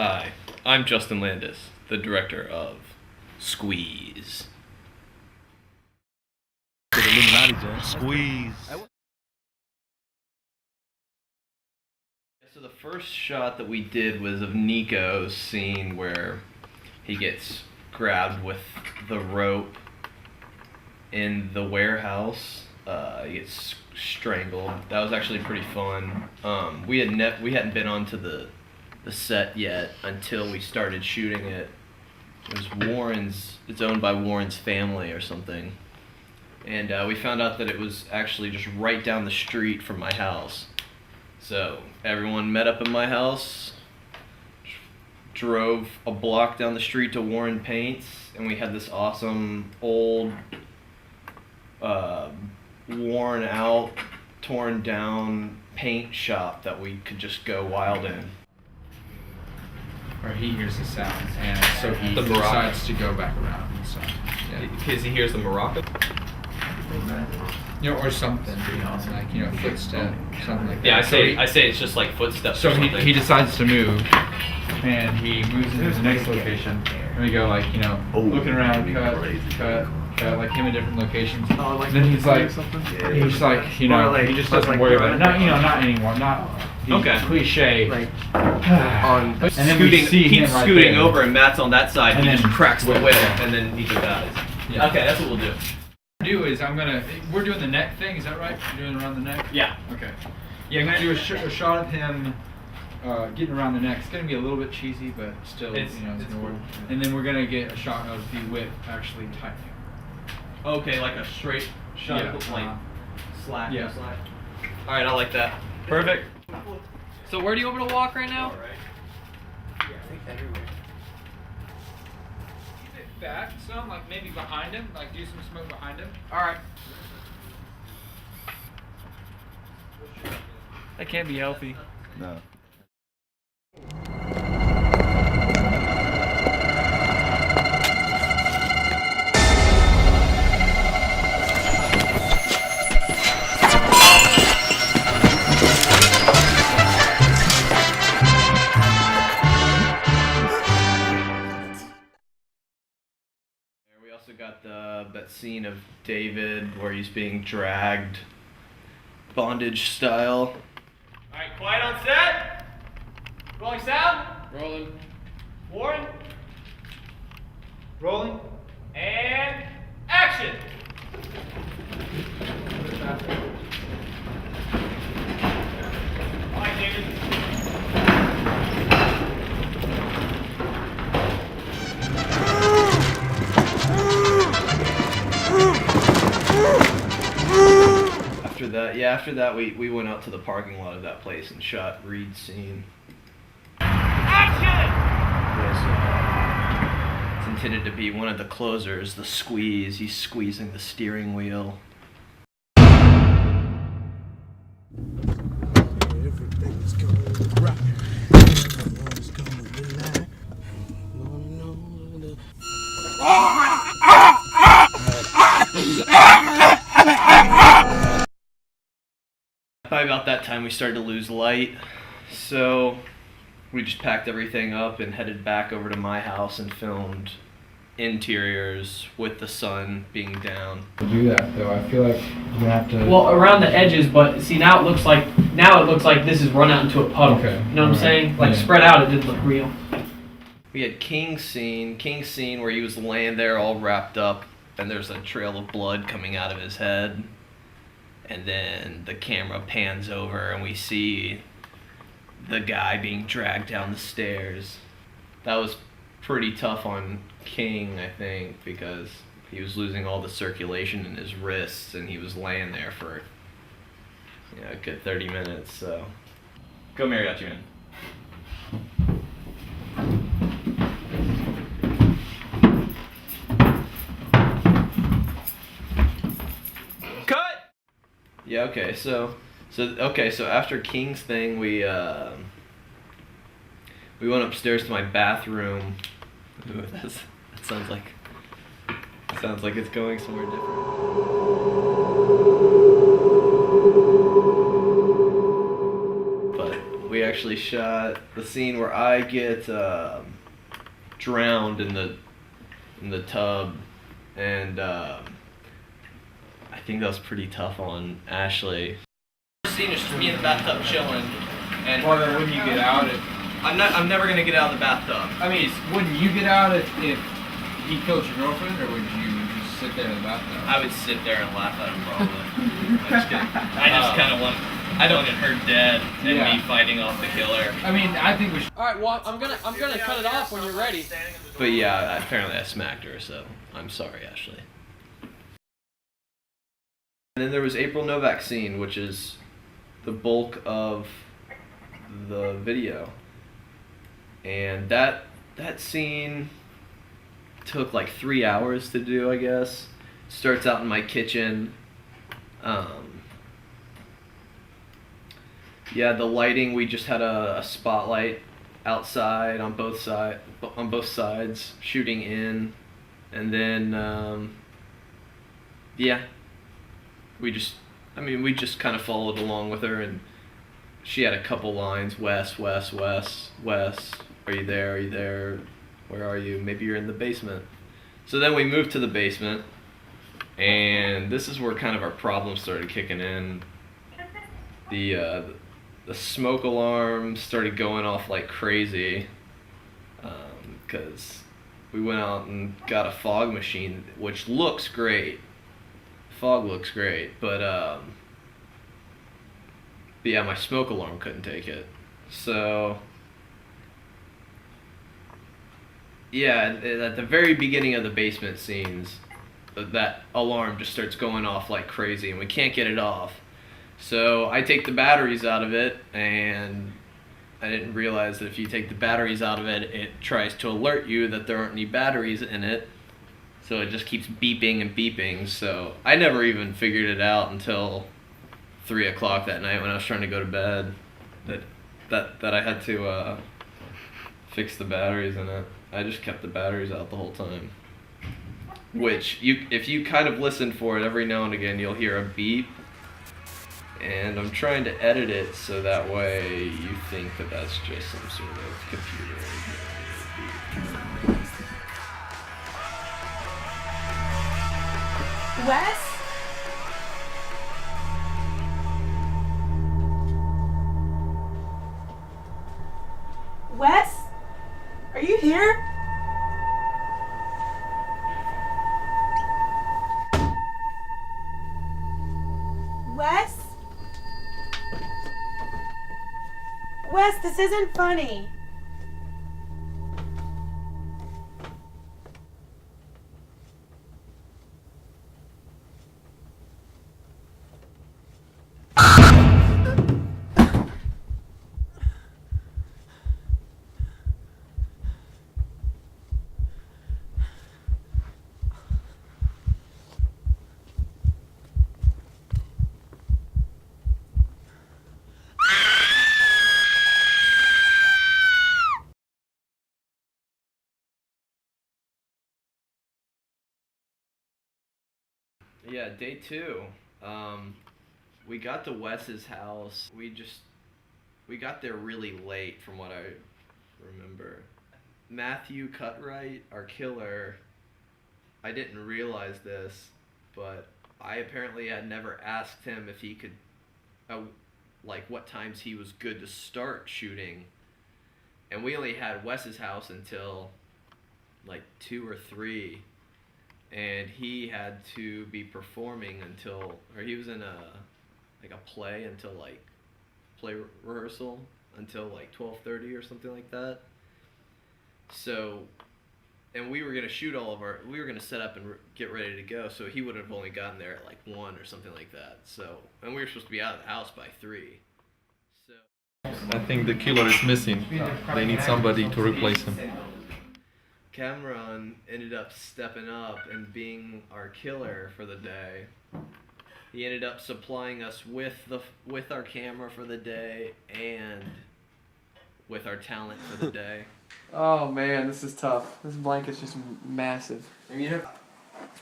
Hi, I'm Justin Landis, the director of Squeeze. To the Illuminati, Jen. Squeeze. So the first shot that we did was of Nico's scene where he gets grabbed with the rope in the warehouse. He gets strangled. That was actually pretty fun. We hadn't been onto the set yet until we started shooting it. It was Warren's. It's owned by Warren's family or something, and we found out that it was actually just right down the street from my house. So everyone met up in my house, drove a block down the street to Warren Paints, and we had this awesome old, worn out, torn down paint shop that we could just go wild in. Or he hears the sounds, and so he The decides to go back around. So, yeah. Because he hears the maraca. You know, or something, like, you know, footstep, something like that. Yeah, So I say it's just like footsteps. So or something. he decides to move, and he moves into the next location, and we go like, you know, looking around, cut, like him in different locations. And then he's like, you know, he just doesn't worry about it. Not, you know, not anymore, not the cliche. On And then we see him keeps right scooting there. over, and Matt's on that side. And he then just cracks the whip. whip, and then he just dies. Yeah. Okay, that's what we'll do. We're doing the neck thing, is that right? We're doing around the neck? Yeah. Okay. Yeah, I'm gonna do a shot of him getting around the neck. It's gonna be a little bit cheesy, but still, It's gonna work. cool. And then we're gonna get a shot of the whip actually tightening. Okay, like a straight shot, Yeah, like slack. yeah. No slack. All right, I like that. Perfect. So where do you want me to walk right now? Keep it back some, like maybe behind him, like do some smoke behind him. Alright. That can't be healthy. No. We also got that scene of David where he's being dragged, bondage style. All right, quiet on set. Rolling sound. Rolling. Warren. Rolling. And action. All right, David. After that, we went out to the parking lot of that place and shot Reed's scene. Action! It's intended to be one of the closers, the squeeze. He's squeezing the steering wheel. Everything's going right. Everyone's going relax. By about that time, we started to lose light, so we just packed everything up and headed back over to my house and filmed interiors with the sun being down. To do that though, I feel like you have to. Well, around the edges, but see now it looks like this is run out into a puddle. Okay. You know what I'm saying? Like Yeah. spread out, it didn't look real. We had King's scene where he was laying there all wrapped up, and there's a trail of blood coming out of his head. And then the camera pans over and we see the guy being dragged down the stairs. That was pretty tough on King, I think, because he was losing all the circulation in his wrists and he was laying there for a good 30 minutes. So go Marriott, you in. Yeah, okay, so after King's thing, we went upstairs to my bathroom. Ooh, that sounds like it's going somewhere different. But we actually shot the scene where I get drowned in the tub, and I think that was pretty tough on Ashley. The scene is just me in the bathtub chilling, and Well, then wouldn't you get out I'm never gonna get out of the bathtub. I mean, wouldn't you get out if he killed your girlfriend, or would you just sit there in the bathtub? I would sit there and laugh at him probably. I'm just kidding. I just kind of want. I don't get her dead and Yeah. me fighting off the killer. I mean, I think we should. All right, well, I'm gonna cut it off when you're ready. But yeah, apparently I smacked her, so I'm sorry, Ashley. And then there was April Novak scene, which is the bulk of the video. And that scene took like 3 hours to do, I guess. Starts out in my kitchen. Yeah, the lighting, we just had a spotlight outside on both sides, shooting in, and then yeah, we just kind of followed along with her, and she had a couple lines: Wes, Wes, Wes, Wes, are you there? Are you there? Where are you? Maybe you're in the basement. So then we moved to the basement, and this is where kind of our problems started kicking in. The smoke alarm started going off like crazy, because we went out and got a fog machine, which looks great. Fog looks great, but yeah, my smoke alarm couldn't take it. So yeah, at the very beginning of the basement scenes, that alarm just starts going off like crazy, and we can't get it off. So I take the batteries out of it, and I didn't realize that if you take the batteries out of it, it tries to alert you that there aren't any batteries in it. So it just keeps beeping and beeping. So I never even figured it out until 3 o'clock that night when I was trying to go to bed, that I had to fix the batteries in it. I just kept the batteries out the whole time. Which, if you kind of listen for it every now and again, you'll hear a beep. And I'm trying to edit it so that way you think that that's just some sort of computer. Wes? Wes? Are you here? Wes? Wes, this isn't funny. Yeah, day 2. We got to Wes's house. We got there really late from what I remember. Matthew Cutright, our killer, I didn't realize this, but I apparently had never asked him if he could, like what times he was good to start shooting. And we only had Wes's house until like 2 or 3. And he had to be performing until, or he was in a play until like play rehearsal until like 12:30 or something like that. So, and we were gonna shoot we were gonna set up and get ready to go. So he would have only gotten there at like 1 or something like that. So, and we were supposed to be out of the house by 3. So I think the killer is missing. They need somebody to replace him. Cameron ended up stepping up and being our killer for the day. He ended up supplying us with our camera for the day and with our talent for the day. Oh man, this is tough. This blanket's just massive.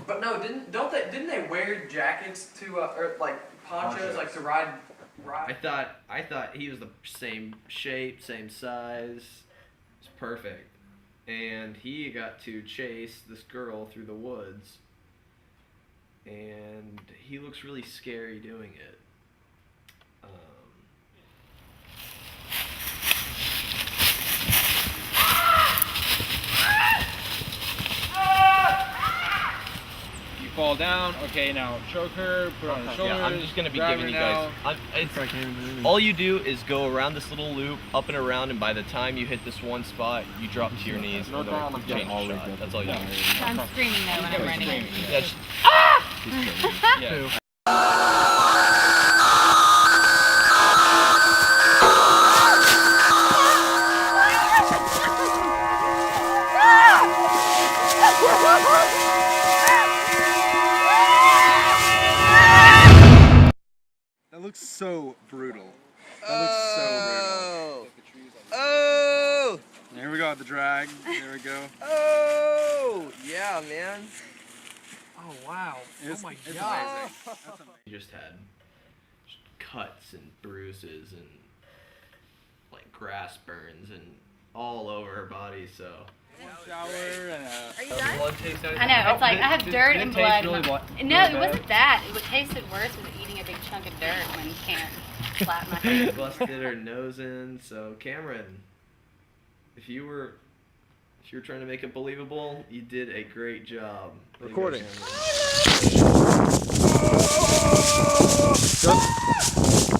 But no, didn't they wear jackets to or like ponchos like to ride I thought he was the same shape, same size. It's perfect. And he got to chase this girl through the woods. And he looks really scary doing it. You fall down. Okay, now choke her, put her on her shoulders. Yeah, I'm just gonna be grab giving her you now. guys. All you do is go around this little loop, up and around, and by the time you hit this one spot, you drop to your knees and then change shot. That's all you do. I'm screaming though when I'm running. Yeah, just, Yeah. That looks so brutal. That looks so brutal. oh, There we go, the drag. There we go. oh, yeah, man. Oh wow. It's, oh my it's god. amazing. That's amazing. He just had cuts and bruises and like grass burns and all over her body. So Shower and Are you done? I know, it's like I have dirt and blood. No, it wasn't that. What tasted worse was eating a big chunk of dirt when you can't slap my face. busted her nose in. So Cameron, if you were trying to make it believable, you did a great job. Way to go, Recording. Cameron.